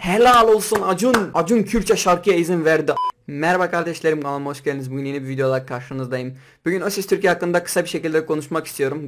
helal olsun Acun. Acun Kürtçe şarkıya izin verdi. Merhaba kardeşlerim, kanalıma hoş geldiniz. Bugün yeni bir videoda karşınızdayım. Bugün O Ses Türkiye hakkında kısa bir şekilde konuşmak istiyorum.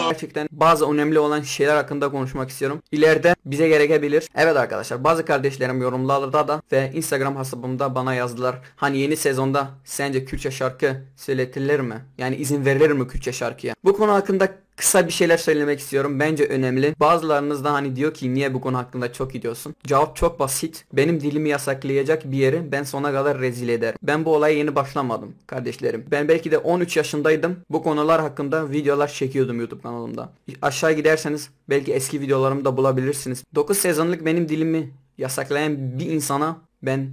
Gerçekten bazı önemli olan şeyler hakkında konuşmak istiyorum. İleride bize gerekebilir. Evet arkadaşlar, bazı kardeşlerim yorumlarda da ve Instagram hesabımda bana yazdılar. Hani yeni sezonda sence Kürtçe şarkı söyletilir mi? Yani izin verilir mi Kürtçe şarkıya? Bu konu hakkında kısa bir şeyler söylemek istiyorum. Bence önemli. Bazılarınız da hani diyor ki niye bu konu hakkında çok gidiyorsun? Cevap çok basit. Benim dilimi yasaklayacak bir yeri ben sona kadar rezil ederim. Ben bu olaya yeni başlamadım kardeşlerim. Ben belki de 13 yaşındaydım. Bu konular hakkında videolar çekiyordum YouTube kanalımda. Aşağı giderseniz belki eski videolarımı da bulabilirsiniz. 9 sezonluk benim dilimi yasaklayan bir insana ben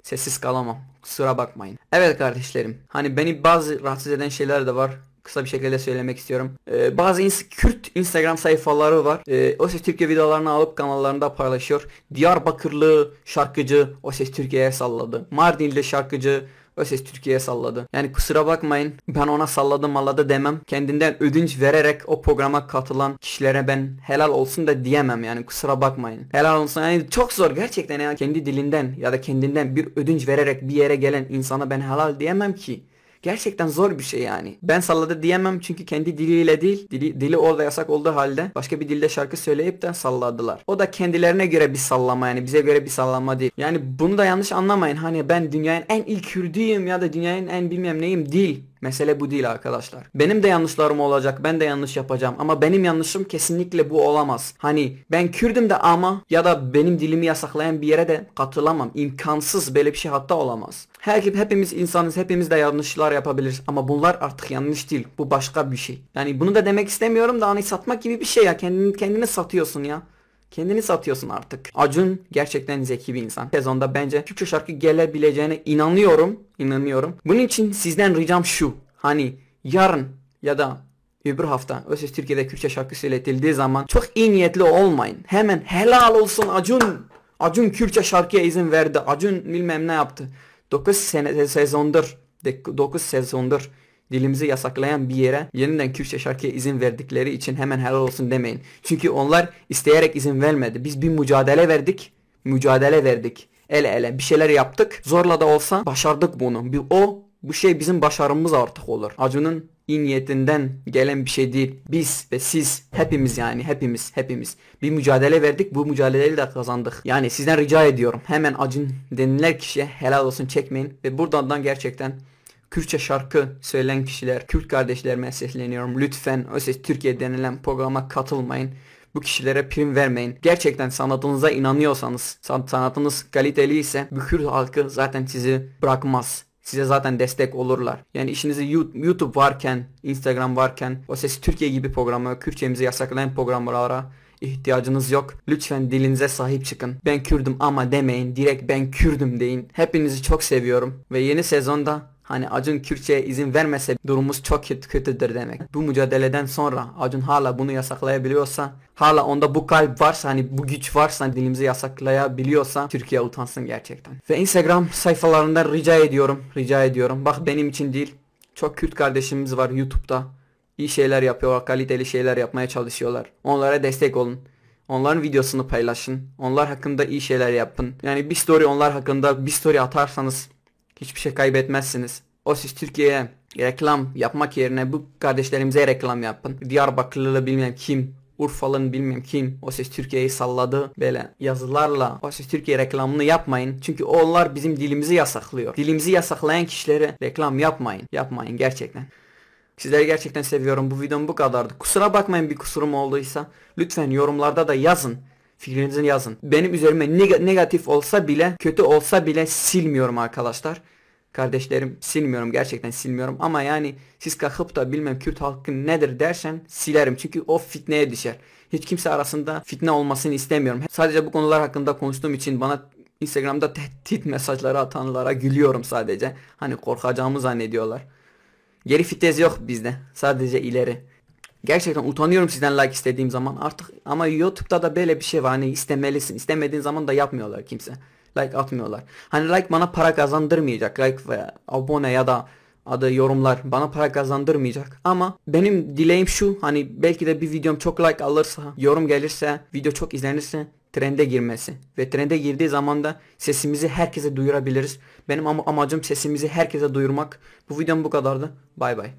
sessiz kalamam. Kusura bakmayın. Evet kardeşlerim. Hani beni bazı rahatsız eden şeyler de var. Kısa bir şekilde söylemek istiyorum. Bazı Kürt Instagram sayfaları var. O Ses Türkiye videolarını alıp kanallarında paylaşıyor. Diyarbakırlı şarkıcı O Ses Türkiye'ye salladı. Mardinli şarkıcı O Ses Türkiye'ye salladı. Yani kusura bakmayın, ben ona salladı demem. Kendinden ödünç vererek o programa katılan kişilere ben helal olsun da diyemem, yani kusura bakmayın. Helal olsun, yani çok zor gerçekten ya. Kendi dilinden ya da kendinden bir ödünç vererek bir yere gelen insana ben helal diyemem ki. Gerçekten zor bir şey yani. Ben salladı diyemem çünkü kendi diliyle değil, dili orada yasak olduğu halde başka bir dilde şarkı söyleyip de salladılar. O da kendilerine göre bir sallama, yani bize göre bir sallama değil. Yani bunu da yanlış anlamayın. Hani ben dünyanın en ilk Kürdüyüm ya da dünyanın en bilmem neyim değil. Mesele bu değil arkadaşlar. Benim de yanlışlarım olacak. Ben de yanlış yapacağım. Ama benim yanlışım kesinlikle bu olamaz. Hani ben Kürdüm de ama ya da benim dilimi yasaklayan bir yere de katılamam. İmkansız, böyle bir şey hatta olamaz. Hepimiz insanız. Hepimiz de yanlışlar yapabiliriz. Ama bunlar artık yanlış değil. Bu başka bir şey. Yani bunu da demek istemiyorum da hani satmak gibi bir şey ya. Kendini satıyorsun ya. Kendini satıyorsun artık. Acun gerçekten zeki bir insan. Sezonda bence Türkçe şarkı gelebileceğine inanıyorum. Bunun için sizden ricam şu. Hani yarın ya da öbür hafta O Ses Türkiye'de Kürtçe şarkı söyletildiği zaman çok iyi niyetli olmayın. Hemen helal olsun Acun. Acun Kürtçe şarkıya izin verdi. Acun bilmem ne yaptı. 9 sezondur dilimizi yasaklayan bir yere yeniden Kürtçe şarkıya izin verdikleri için hemen helal olsun demeyin. Çünkü onlar isteyerek izin vermedi. Biz bir mücadele verdik. El ele bir şeyler yaptık. Zorla da olsa başardık bunu. Bu şey bizim başarımız artık olur. Acun'un iyi niyetinden gelen bir şey değil. Biz ve siz hepimiz, yani hepimiz bir mücadele verdik. Bu mücadeleyi de kazandık. Yani sizden rica ediyorum, hemen Acun denilen kişiye helal olsun çekmeyin. Ve buradan gerçekten Kürtçe şarkı söyleyen kişiler, Kürt kardeşlerime sesleniyorum. Lütfen O Ses Türkiye denilen programa katılmayın. Bu kişilere prim vermeyin. Gerçekten sanatınıza inanıyorsanız, sanatınız kaliteli ise bu Kürt halkı zaten sizi bırakmaz. Size zaten destek olurlar. Yani işinizi YouTube varken, Instagram varken O Ses Türkiye gibi programı, Kürtçemizi yasaklayan programlara ihtiyacınız yok. Lütfen dilinize sahip çıkın. Ben Kürdüm ama demeyin. Direkt ben Kürdüm deyin. Hepinizi çok seviyorum. Ve yeni sezonda hani Acun Kürtçe'ye izin vermese durumumuz çok kötüdür demek. Bu mücadeleden sonra Acun hala bunu yasaklayabiliyorsa, hala onda bu kalp varsa, hani bu güç varsa, hani dilimizi yasaklayabiliyorsa Türkiye utansın gerçekten. Ve Instagram sayfalarından rica ediyorum. Bak, benim için değil. Çok Kürt kardeşimiz var YouTube'da. İyi şeyler yapıyorlar, kaliteli şeyler yapmaya çalışıyorlar. Onlara destek olun. Onların videosunu paylaşın. Onlar hakkında iyi şeyler yapın. Yani onlar hakkında bir story atarsanız hiçbir şey kaybetmezsiniz. O Ses Türkiye'ye reklam yapmak yerine bu kardeşlerimize reklam yapın. Diyarbakırlı bilmem kim, Urfalı'nın bilmem kim O Ses Türkiye'yi salladı. Böyle yazılarla O Ses Türkiye reklamını yapmayın. Çünkü onlar bizim dilimizi yasaklıyor. Dilimizi yasaklayan kişilere reklam yapmayın. Yapmayın gerçekten. Sizleri gerçekten seviyorum. Bu videom bu kadardı. Kusura bakmayın bir kusurum olduysa. Lütfen yorumlarda da yazın. Fikrinizi yazın. Benim üzerime negatif olsa bile, kötü olsa bile silmiyorum arkadaşlar. Kardeşlerim, silmiyorum, gerçekten silmiyorum. Ama yani siz kalkıp da bilmem Kürt halkı nedir dersen silerim. Çünkü o fitneye düşer. Hiç kimse arasında fitne olmasını istemiyorum. Sadece bu konular hakkında konuştuğum için bana Instagram'da tehdit mesajları atanlara gülüyorum sadece. Hani korkacağımı zannediyorlar. Geri vites yok bizde. Sadece ileri. Gerçekten utanıyorum sizden like istediğim zaman artık, ama YouTube'da da böyle bir şey var, hani istemelisin. İstemediğin zaman da yapmıyorlar kimse. Like atmıyorlar. Hani like bana para kazandırmayacak. Like ve abone ya da adı yorumlar bana para kazandırmayacak. Ama benim dileğim şu, hani belki de bir videom çok like alırsa, yorum gelirse, video çok izlenirse trende girmesi. Ve trende girdiği zaman da sesimizi herkese duyurabiliriz. Benim amacım sesimizi herkese duyurmak. Bu videom bu kadardı. Bay bay.